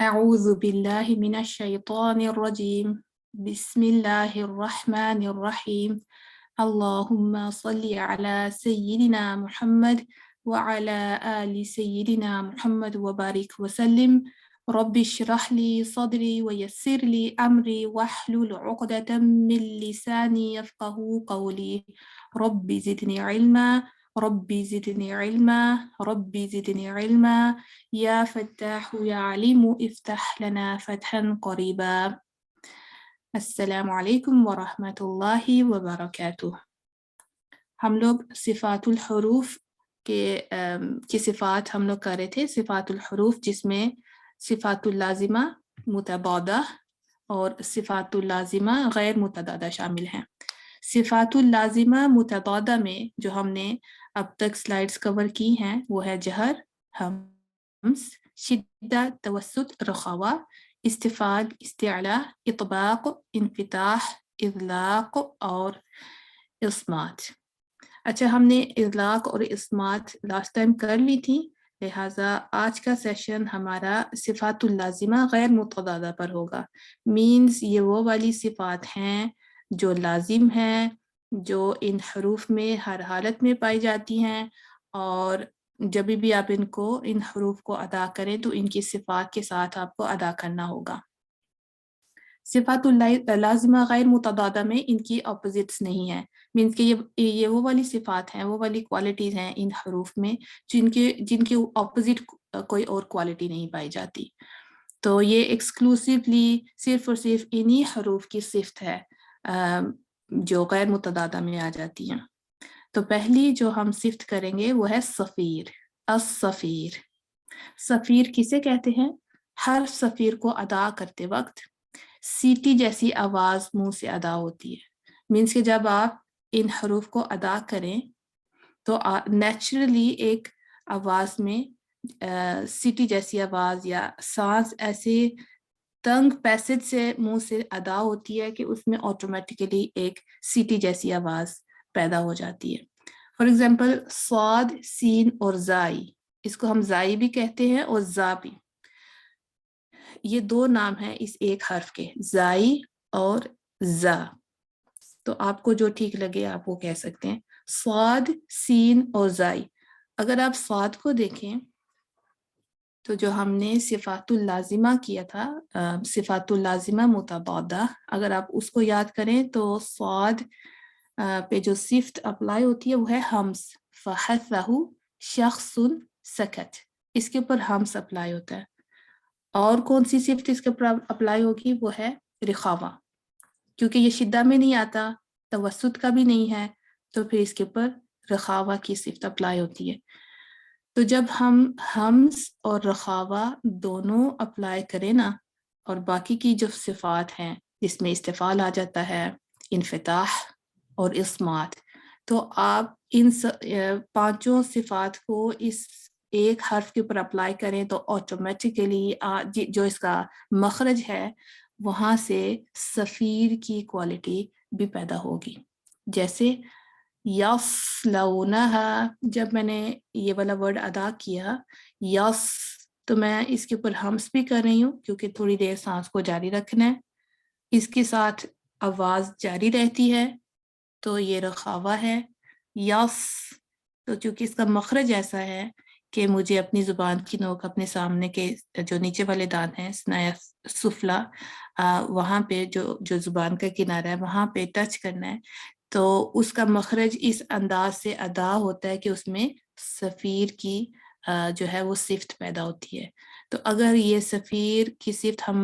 أعوذ بالله من الشيطان الرجيم بسم الله الرحمن الرحيم اللهم صل على سيدنا محمد وعلى آل سيدنا محمد وبارك وسلم رب اشرح لي صدري ويسر لي أمري واحلل عقدة من لساني يفقه قولي رب زدني علما ربي زدني علما ربي زدني علما یا فتاح یا علیم افتح لنا فتحا قریبا۔ السلام علیکم ورحمۃ اللہ وبرکاتہ۔ ہم لوگ صفات الحروف کی صفات ہم لوگ کر رہے تھے، صفات الحروف جس میں صفات اللازمہ متضادہ اور صفات اللازمہ غیر متضادہ شامل ہیں۔ صفات اللازمہ متضادہ میں جو ہم نے اب تک سلائیڈز کور کی ہیں وہ ہے جہر، ہمس، شدہ، توسط، رخاوہ، استفال، استعلاء، اطباق، انفتاح، اطلاق اور اصمات۔ اچھا، ہم نے اطلاق اور اصمات لاسٹ ٹائم کر لی تھی، لہٰذا آج کا سیشن ہمارا صفات اللازمہ غیر متضادہ پر ہوگا۔ مینز یہ وہ والی صفات ہیں جو لازم ہیں، جو ان حروف میں ہر حالت میں پائی جاتی ہیں، اور جب بھی آپ ان حروف کو ادا کریں تو ان کی صفات کے ساتھ آپ کو ادا کرنا ہوگا۔ صفات لازمہ غیر متضادہ میں ان کی اپوزٹس نہیں ہیں، مینس کہ یہ وہ والی صفات ہیں، وہ والی کوالٹیز ہیں ان حروف میں جن کے اپوزٹ کوئی اور کوالٹی نہیں پائی جاتی۔ تو یہ ایکسکلوسیولی صرف اور صرف انہی حروف کی صفت ہے جو غیر متضادہ میں آ جاتی ہیں۔ تو پہلی جو ہم صفت کریں گے وہ ہے صفیر، الصفیر۔ صفیر کسے کہتے ہیں؟ ہر صفیر کو ادا کرتے وقت سیٹی جیسی آواز منہ سے ادا ہوتی ہے، مینس کہ جب آپ ان حروف کو ادا کریں تو نیچرلی ایک آواز میں سیٹی جیسی آواز یا سانس ایسے تنگ پیسج سے منہ سے ادا ہوتی ہے کہ اس میں آٹومیٹیکلی ایک سیٹی جیسی آواز پیدا ہو جاتی ہے۔ فار ایگزامپل صاد، سین اور زائی، اس کو ہم زائی بھی کہتے ہیں اور زا بھی، یہ دو نام ہیں اس ایک حرف کے، زائی اور زا۔ تو آپ کو جو ٹھیک لگے آپ وہ کہہ سکتے ہیں، صاد، سین اور زائی۔ اگر آپ صاد کو دیکھیں تو جو ہم نے صفات اللازمہ کیا تھا، صفات اللازمہ متضادہ، اگر آپ اس کو یاد کریں تو صاد پہ جو صفت اپلائی ہوتی ہے وہ ہے ہمس، فحثہ شخص سکت، اس کے اوپر ہمس اپلائی ہوتا ہے۔ اور کون سی صفت اس کے اوپر اپلائی ہوگی؟ وہ ہے رخاوہ، کیونکہ یہ شدہ میں نہیں آتا، توسط کا بھی نہیں ہے، تو پھر اس کے اوپر رخاوہ کی صفت اپلائی ہوتی ہے۔ تو جب ہم ہمس اور رخاوہ دونوں اپلائی کریں نا، اور باقی کی جو صفات ہیں جس میں استفال آ جاتا ہے، انفتاح اور اصمات، تو آپ ان پانچوں صفات کو اس ایک حرف کے اوپر اپلائی کریں تو آٹومیٹیکلی جو اس کا مخرج ہے وہاں سے صفیر کی کوالٹی بھی پیدا ہوگی۔ جیسے یصلونہا، جب میں نے یہ والا ورڈ ادا کیا یس، تو میں اس کے اوپر ہمس بھی کر رہی ہوں کیونکہ تھوڑی دیر سانس کو جاری رکھنا ہے، اس کے ساتھ آواز جاری رہتی ہے تو یہ رخاوہ ہے۔ یس، تو چونکہ اس کا مخرج ایسا ہے کہ مجھے اپنی زبان کی نوک اپنے سامنے کے جو نیچے والے دانت ہیں ثنایا سفلا، وہاں پہ جو زبان کا کنارہ ہے وہاں پہ ٹچ کرنا ہے، تو اس کا مخرج اس انداز سے ادا ہوتا ہے کہ اس میں صفیر کی جو ہے وہ صفت پیدا ہوتی ہے۔ تو اگر یہ صفیر کی صفت ہم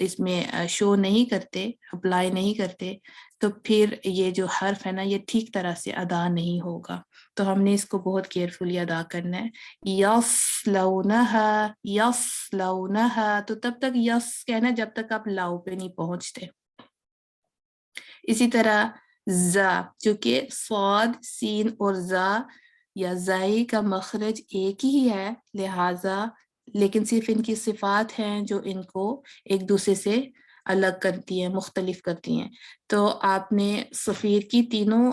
اس میں شو نہیں کرتے، اپلائی نہیں کرتے، تو پھر یہ جو حرف ہے نا یہ ٹھیک طرح سے ادا نہیں ہوگا۔ تو ہم نے اس کو بہت کیئرفلی ادا کرنا ہے، یصلونہا، یصلونہا، تو تب تک یس کہنا جب تک آپ لاؤ پہ نہیں پہنچتے۔ اسی طرح زا، چونکہ صاد، سین اور زا یا زائی کا مخرج ایک ہی ہے، لہٰذا لیکن صرف ان کی صفات ہیں جو ان کو ایک دوسرے سے الگ کرتی ہیں، مختلف کرتی ہیں. تو آپ نے صفیر کی تینوں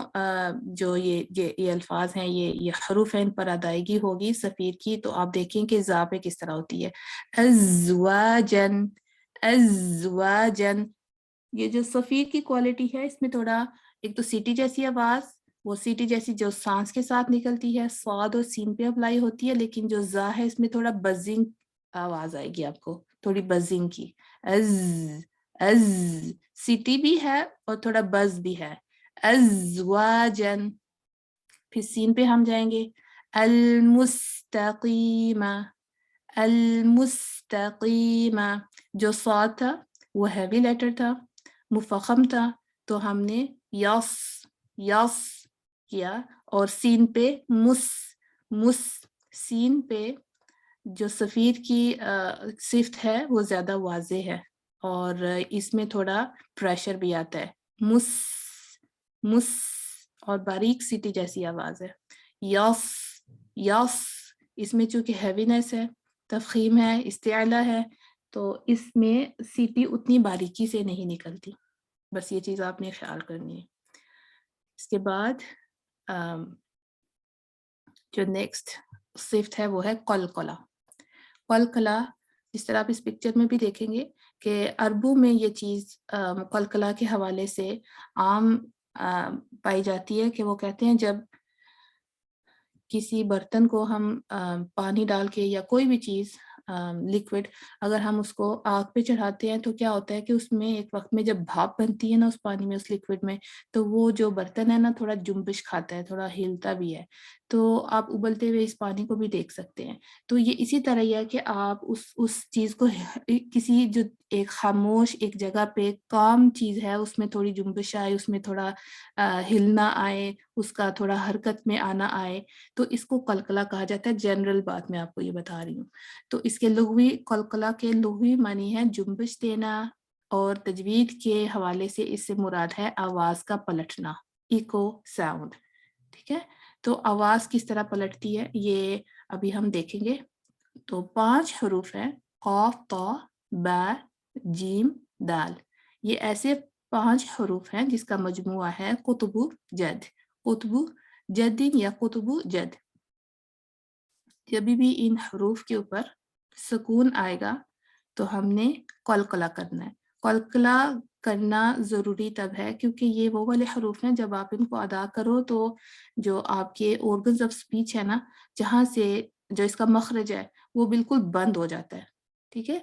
جو یہ الفاظ ہیں، یہ حروف ہیں، ان پر ادائیگی ہوگی صفیر کی. تو آپ دیکھیں کہ زا پہ کس طرح ہوتی ہے، ازواجن ازواجن. یہ جو صفیر کی کوالٹی ہے، اس میں تھوڑا ایک تو سیٹی جیسی آواز، وہ سیٹی جیسی جو سانس کے ساتھ نکلتی ہے، صاد اور سین پہ اپلائی ہوتی ہے، لیکن جو زا ہے اس میں تھوڑا بزنگ آواز آئے گی آپ کو، تھوڑی بزنگ کی. از از سیٹی بھی ہے اور تھوڑا بز بھی ہے. ازواجن. پھر سین پہ ہم جائیں گے، المستقیمہ المستقیمہ. جو صاد تھا وہ ہیوی لیٹر تھا، مفخم تھا، تو ہم نے یس یس کیا. اور سین پہ مس مس. سین پہ جو صفیر کی صفت ہے وہ زیادہ واضح ہے اور اس میں تھوڑا پریشر بھی آتا ہے. مس مس اور باریک سیٹی جیسی آواز ہے. یس یس. اس میں چونکہ ہیوینس ہے، تفخیم ہے، استعلا ہے، تو اس میں سیٹی اتنی باریکی سے نہیں نکلتی. بس یہ چیز آپ نے خیال کرنی ہے. اس کے بعد جو نیکسٹ صفت ہے وہ ہے قلقلہ. قلقلہ جس طرح آپ اس پکچر میں بھی دیکھیں گے کہ عربوں میں یہ چیز قلقلہ کے حوالے سے عام پائی جاتی ہے کہ وہ کہتے ہیں جب کسی برتن کو ہم پانی ڈال کے یا کوئی بھی چیز لکوڈ اگر ہم اس کو آگ پہ چڑھاتے ہیں تو کیا ہوتا ہے کہ اس میں ایک وقت میں جب بھاپ بنتی ہے نا اس پانی میں، اس لکوڈ میں، تو وہ جو برتن ہے نا تھوڑا جنبش کھاتا ہے، تھوڑا ہلتا بھی ہے. تو آپ ابلتے ہوئے اس پانی کو بھی دیکھ سکتے ہیں. تو یہ اسی طرح ہی ہے کہ آپ اس چیز کو کسی جو ایک خاموش ایک جگہ پہ کام چیز ہے اس میں تھوڑی جنبش آئے، اس میں تھوڑا ہلنا آئے، اس کا تھوڑا حرکت میں آنا آئے، تو اس کو قلقلہ کہا جاتا ہے. جنرل بات میں آپ کو یہ بتا رہی ہوں. تو اس کے لغوی قلقلہ کے لغوی معنی ہے جنبش دینا، اور تجوید کے حوالے سے اس سے مراد ہے آواز کا پلٹنا، ایکو ساؤنڈ. ٹھیک ہے، تو آواز کس طرح پلٹتی ہے یہ ابھی ہم دیکھیں گے. تو 5 حروف ہیں، قاف، طا، با، جیم، دال. یہ ایسے 5 حروف ہیں جس کا مجموعہ ہے قطب جد. قطب جد یا قطب جد. جب بھی ان حروف کے اوپر سکون آئے گا تو ہم نے قلقلہ کرنا ہے. قلقلہ کرنا ضروری تب ہے کیونکہ یہ وہ والے حروف ہیں جب آپ ان کو ادا کرو تو جو آپ کے organs of speech ہے نا، جہاں سے جو اس کا مخرج ہے وہ بالکل بند ہو جاتا ہے. ٹھیک ہے،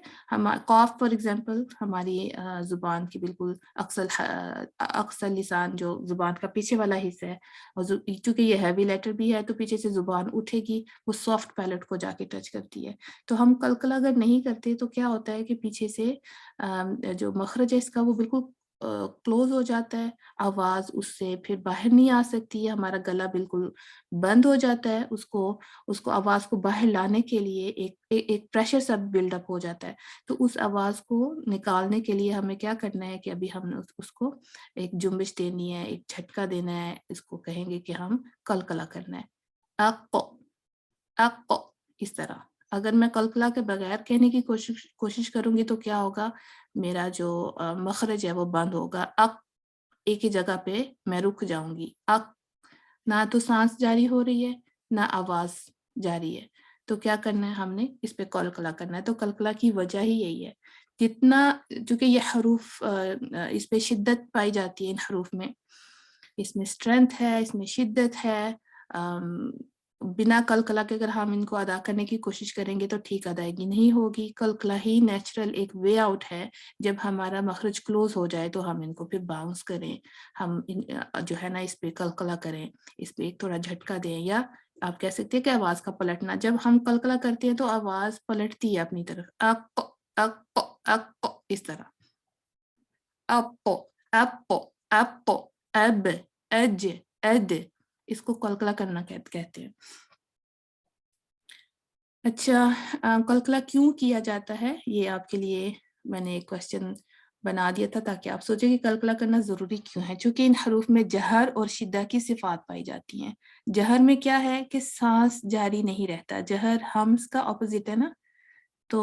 قاف فار ایگزامپل ہماری زبان کی بالکل اکثر لسان جو زبان کا پیچھے والا حصہ ہے، اور چونکہ یہ ہیوی لیٹر بھی ہے تو پیچھے سے زبان اٹھے گی، وہ سافٹ پیلٹ کو جا کے ٹچ کرتی ہے. تو ہم قلقلہ اگر نہیں کرتے تو کیا ہوتا ہے کہ پیچھے سے جو مخرج ہے اس کا وہ بالکل کلوز ہو جاتا ہے، آواز اس سے پھر باہر نہیں آ سکتی ہے، ہمارا گلا بالکل بند ہو جاتا ہے. اس کو آواز کو باہر لانے کے لیے ایک پریشر سا بلڈ اپ ہو جاتا ہے. تو اس آواز کو نکالنے کے لیے ہمیں کیا کرنا ہے کہ ابھی ہم نے اس کو ایک جنبش دینی ہے، ایک جھٹکا دینا ہے. اس کو کہیں گے کہ ہم قلقلہ کرنا ہے. اق اق اس طرح. اگر میں قلقلہ کے بغیر کہنے کی کوشش کروں گی تو کیا ہوگا، میرا جو مخرج ہے وہ بند ہوگا. اق ایک ہی جگہ پہ میں رک جاؤں گی. اق نہ تو سانس جاری ہو رہی ہے نہ آواز جاری ہے. تو کیا کرنا ہے، ہم نے اس پہ قلقلہ کرنا ہے. تو قلقلہ کی وجہ ہی یہی ہے. جتنا چونکہ یہ حروف اس پہ شدت پائی جاتی ہے، ان حروف میں اس میں اسٹرینتھ ہے، اس میں شدت ہے. بنا قلقلہ کے اگر ہم ان کو ادا کرنے کی کوشش کریں گے تو ٹھیک ادائیگی نہیں ہوگی. قلقلہ ہی نیچرل ایک وے آؤٹ ہے. جب ہمارا مخرج کلوز ہو جائے تو ہم ان کو پھر باؤنس کریں، ہم جو ہے نا اس پہ قلقلہ کریں، اس پہ ایک تھوڑا جھٹکا دیں، یا آپ کہہ سکتے ہیں کہ آواز کا پلٹنا. جب ہم قلقلہ کرتے ہیں تو آواز پلٹتی ہے اپنی طرف، اق اق اق اس طرح. اپ اپ اپ اب اج اد. اس کو قلقلہ کرنا کہتے ہیں. اچھا، قلقلہ کیوں کیا جاتا ہے یہ آپ کے لیے میں نے ایک کوشچن بنا دیا تھا تاکہ آپ سوچیں کہ قلقلہ کرنا ضروری کیوں ہے. چونکہ ان حروف میں جہر اور شدہ کی صفات پائی جاتی ہیں. جہر میں کیا ہے کہ سانس جاری نہیں رہتا. جہر ہمس کا اپوزٹ ہے نا، تو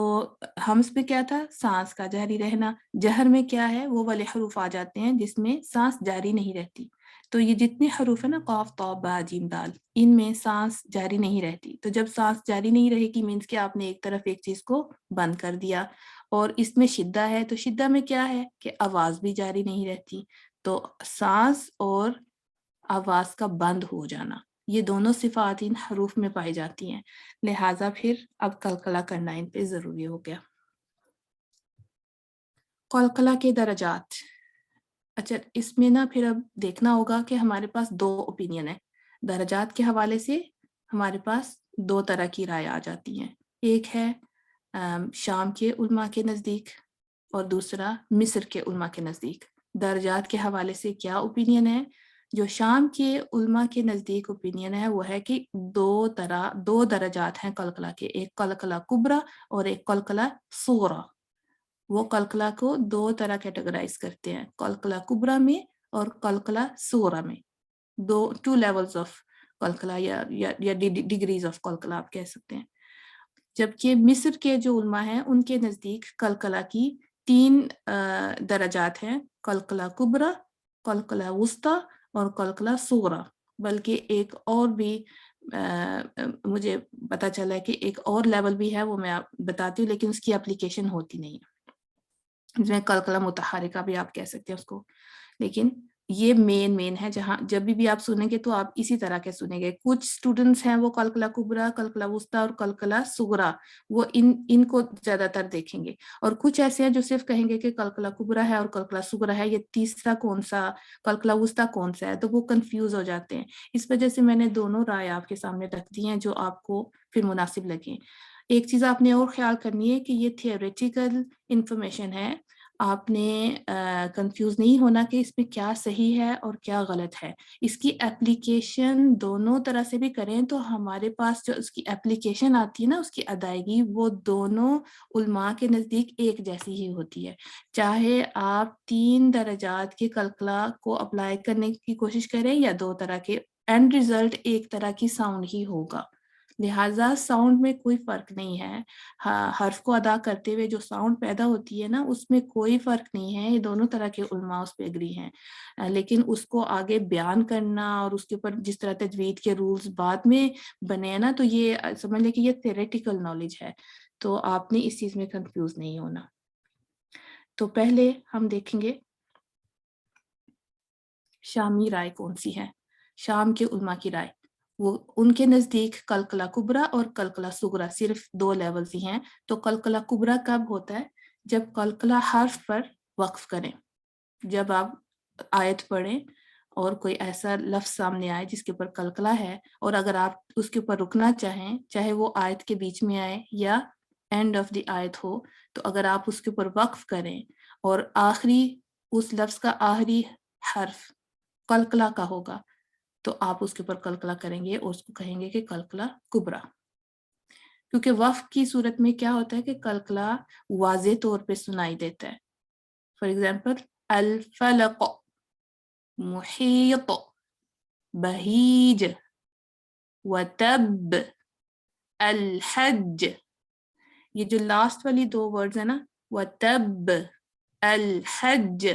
ہمس میں کیا تھا؟ سانس کا جاری رہنا. جہر میں کیا ہے؟ وہ والے حروف آ جاتے ہیں جس میں سانس جاری نہیں رہتی. تو یہ جتنے حروف ہیں نا، قاف طا با جیم دال، ان میں سانس جاری نہیں رہتی. تو جب سانس جاری نہیں رہے گی مینس کہ آپ نے ایک طرف ایک چیز کو بند کر دیا. اور اس میں شدہ ہے، تو شدہ میں کیا ہے کہ آواز بھی جاری نہیں رہتی. تو سانس اور آواز کا بند ہو جانا، یہ دونوں صفات ان حروف میں پائی جاتی ہیں. لہٰذا پھر اب قلقلہ کرنا ان پہ ضروری ہو گیا. قلقلہ کے درجات. اچھا، اس میں نا پھر اب دیکھنا ہوگا کہ ہمارے پاس دو اوپینین ہیں. درجات کے حوالے سے ہمارے پاس دو طرح کی رائے آ جاتی ہیں. ایک ہے شام کے علماء کے نزدیک اور دوسرا مصر کے علماء کے نزدیک. درجات کے حوالے سے کیا اوپینین ہے؟ جو شام کے علماء کے نزدیک اوپینین ہے وہ ہے کہ دو درجات ہیں قلقلہ کے، ایک قلقلہ کبریٰ اور ایک قلقلہ صغریٰ. وہ قلقلہ کو دو طرح کیٹیگرائز کرتے ہیں، قلقلہ کبریٰ میں اور قلقلہ صغریٰ میں. ٹو لیولز آف قلقلہ یا ڈگریز آف قلقلہ آپ کہہ سکتے ہیں. جبکہ مصر کے جو علماء ہیں ان کے نزدیک قلقلہ کی 3 درجات ہیں، قلقلہ کبریٰ، قلقلہ وسطیٰ اور قلقلہ صغریٰ. بلکہ ایک اور بھی مجھے پتا چلا ہے کہ ایک اور لیول بھی ہے، وہ میں بتاتی ہوں، لیکن اس کی اپلیکیشن ہوتی نہیں ہے. جس میں قلقلہ متحرکہ بھی آپ کہہ سکتے ہیں اس کو. لیکن یہ مین ہے، جہاں جب بھی آپ سنیں گے تو آپ اسی طرح کے سنیں گے. کچھ اسٹوڈنٹس ہیں وہ قلقلہ کبریٰ، قلقلہ وسطیٰ اور قلقلہ صغریٰ وہ ان کو زیادہ تر دیکھیں گے. اور کچھ ایسے ہیں جو صرف کہیں گے کہ قلقلہ کبریٰ ہے اور قلقلہ صغریٰ ہے، یہ تیسرا کون سا قلقلہ وسطیٰ کون سا ہے، تو وہ کنفیوز ہو جاتے ہیں. اس وجہ سے میں نے دونوں رائے آپ کے سامنے رکھ دی ہیں جو آپ کو پھر مناسب لگیں. ایک چیز آپ نے اور خیال کرنی ہے کہ یہ تھیوریٹیکل انفارمیشن ہے، آپ نے کنفیوز نہیں ہونا کہ اس میں کیا صحیح ہے اور کیا غلط ہے. اس کی اپلیکیشن دونوں طرح سے بھی کریں تو ہمارے پاس جو اس کی اپلیکیشن آتی ہے نا، اس کی ادائیگی وہ دونوں علماء کے نزدیک ایک جیسی ہی ہوتی ہے. چاہے آپ 3 درجات کے قلقلہ کو اپلائی کرنے کی کوشش کریں یا 2 طرح کے، اینڈ ریزلٹ ایک طرح کی ساؤنڈ ہی ہوگا. لہٰذا ساؤنڈ میں کوئی فرق نہیں ہے. حرف کو ادا کرتے ہوئے جو ساؤنڈ پیدا ہوتی ہے نا، اس میں کوئی فرق نہیں ہے. یہ دونوں طرح کے علماء اس پہ اگری ہیں. لیکن اس کو آگے بیان کرنا اور اس کے اوپر جس طرح تجوید کے رولز بعد میں بنے ہیں نا، تو یہ سمجھ لیں کہ یہ تھیوریٹیکل نالج ہے. تو آپ نے اس چیز میں کنفیوز نہیں ہونا. تو پہلے ہم دیکھیں گے شامی رائے کون سی ہے. شام کے علماء کی رائے، وہ ان کے نزدیک قلقلہ کبریٰ اور قلقلہ صغریٰ صرف 2 لیولز ہی ہیں. تو قلقلہ کبریٰ کب ہوتا ہے؟ جب قلقلہ حرف پر وقف کریں. جب آپ آیت پڑھیں اور کوئی ایسا لفظ سامنے آئے جس کے اوپر قلقلہ ہے، اور اگر آپ اس کے اوپر رکنا چاہیں، چاہے وہ آیت کے بیچ میں آئے یا اینڈ آف دی آیت ہو، تو اگر آپ اس کے اوپر وقف کریں اور آخری اس لفظ کا آخری حرف قلقلہ کا ہوگا تو آپ اس کے اوپر قلقلہ کریں گے اور اس کو کہیں گے کہ قلقلہ کبریٰ. کیونکہ وقف کی صورت میں کیا ہوتا ہے کہ قلقلہ واضح طور پہ سنائی دیتا ہے. فار ایگزامپل، الفلق، محیط، بہیج، وتب، الحج. یہ جو لاسٹ والی 2 ورڈز ہیں نا، وتب، الحج،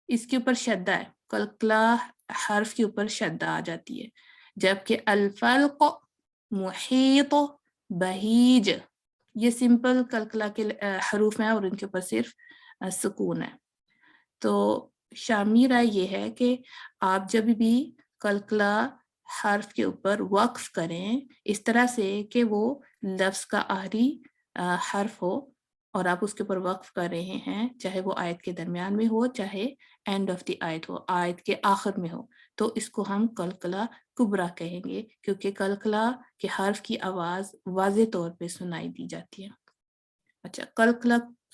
اس کے اوپر شدہ ہے، قلقلہ حرف کے اوپر شدہ آ جاتی ہے. جبکہ الفلق، محیط، بہیج یہ سمپل قلقلہ کے حروف ہیں اور ان کے اوپر صرف سکون ہے. تو شامی رائے یہ ہے کہ آپ جب بھی قلقلہ حرف کے اوپر وقف کریں اس طرح سے کہ وہ لفظ کا آخری حرف ہو اور آپ اس کے اوپر وقف کر رہے ہیں، چاہے وہ آیت کے درمیان میں ہو چاہے اینڈ آف دی آیت ہو، آیت کے آخر میں ہو، تو اس کو ہم قلقلہ کبریٰ کہیں گے، کیونکہ قلقلہ کے حرف کی آواز واضح طور پہ سنائی دی جاتی ہے. اچھا، قلقلہ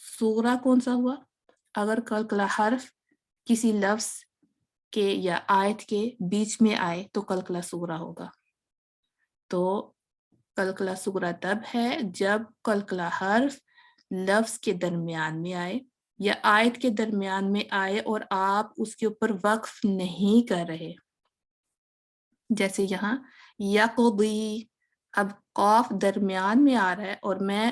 صغریٰ کون سا ہوا؟ اگر قلقلہ حرف کسی لفظ کے یا آیت کے بیچ میں آئے تو قلقلہ صغریٰ ہوگا. تو قلقلہ صغریٰ تب ہے جب قلقلہ حرف لفظ کے درمیان میں آئے یا آیت کے درمیان میں آئے اور آپ اس کے اوپر وقف نہیں کر رہے. جیسے یہاں یقضی، اب قاف درمیان میں آ رہا ہے اور میں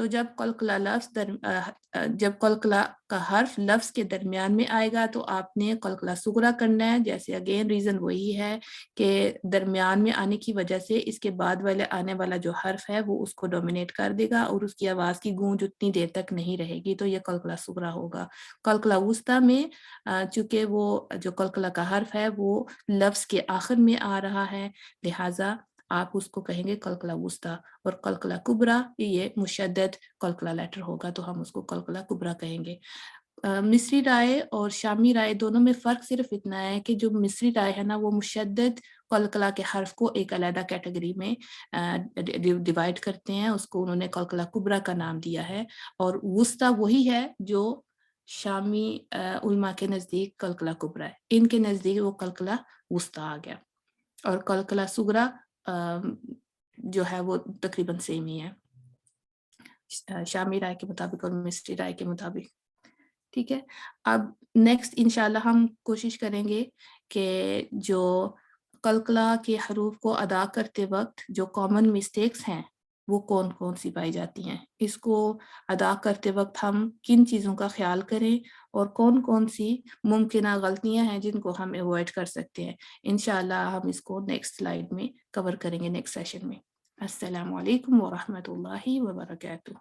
تو جب قلقلہ جب قلقلہ کا حرف لفظ کے درمیان میں آئے گا تو آپ نے قلقلہ صغریٰ کرنا ہے. جیسے اگین ریزن وہی ہے کہ درمیان میں آنے کی وجہ سے اس کے بعد والے آنے والا جو حرف ہے وہ اس کو ڈومینیٹ کر دے گا اور اس کی آواز کی گونج اتنی دیر تک نہیں رہے گی, تو یہ قلقلہ صغریٰ ہوگا. قلقلہ وسطیٰ میں چونکہ وہ جو قلقلہ کا حرف ہے وہ لفظ کے آخر میں آ رہا ہے, لہٰذا آپ اس کو کہیں گے قلقلہ وسطیٰ. اور قلقلہ کبریٰ یہ مشدد قلقلہ لیٹر ہوگا تو ہم اس کو قلقلہ کبریٰ کہیں گے. مصری رائے اور شامی رائے دونوں میں فرق صرف اتنا ہے کہ جو مصری رائے ہے نا وہ مشدد قلقلہ کے حرف کو ایک علیحدہ کیٹیگری میں ڈیوائڈ کرتے ہیں, اس کو انہوں نے قلقلہ کبریٰ کا نام دیا ہے. اور وسطیٰ وہی ہے جو شامی علماء کے نزدیک قلقلہ کبریٰ ہے, ان کے نزدیک وہ قلقلہ وسطیٰ آ گیا. اور قلقلہ صغریٰ جو ہے وہ تقریباً سیم ہی ہے شامی رائے کے مطابق اور مصری رائے کے مطابق. ٹھیک ہے, اب نیکسٹ انشاءاللہ ہم کوشش کریں گے کہ جو قلقلہ کے حروف کو ادا کرتے وقت جو کامن مسٹیکس ہیں وہ کون کون سی پائی جاتی ہیں, اس کو ادا کرتے وقت ہم کن چیزوں کا خیال کریں اور کون کون سی ممکنہ غلطیاں ہیں جن کو ہم ایوائڈ کر سکتے ہیں. انشاءاللہ ہم اس کو نیکسٹ سلائیڈ میں کور کریں گے نیکسٹ سیشن میں. السلام علیکم ورحمۃ اللہ وبرکاتہ.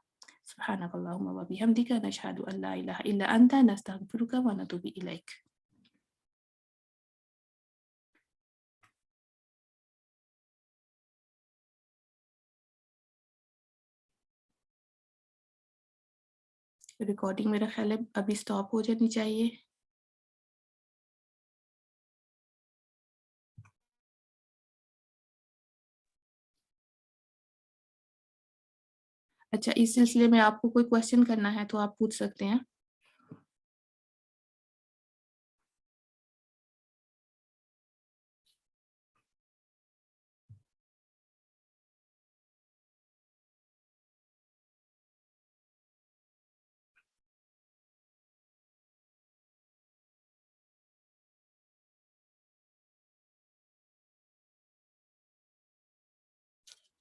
سبحانک اللہم وبحمدک نشہد ان لا الہ الا انت نستغفرک ونتوب الیک. ریکارڈنگ میرا خیال ہے ابھی سٹاپ ہو جانی چاہیے. اچھا, اس سلسلے میں آپ کو کوئی کوشچن کرنا ہے تو آپ پوچھ سکتے ہیں.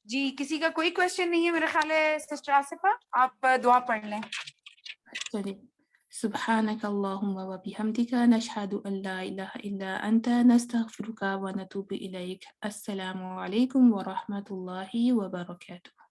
جی کسی کا کوئی کوشچن نہیں ہے میرا خیال ہے. سسٹر آصفہ آپ دعا پڑھ لیں. چلیے. سبحانک اللہم وبحمدک نشہد ان لا الہ الا انت نستغفرک ونتوب الیک. السلام علیکم ورحمۃ اللہ وبرکاتہ.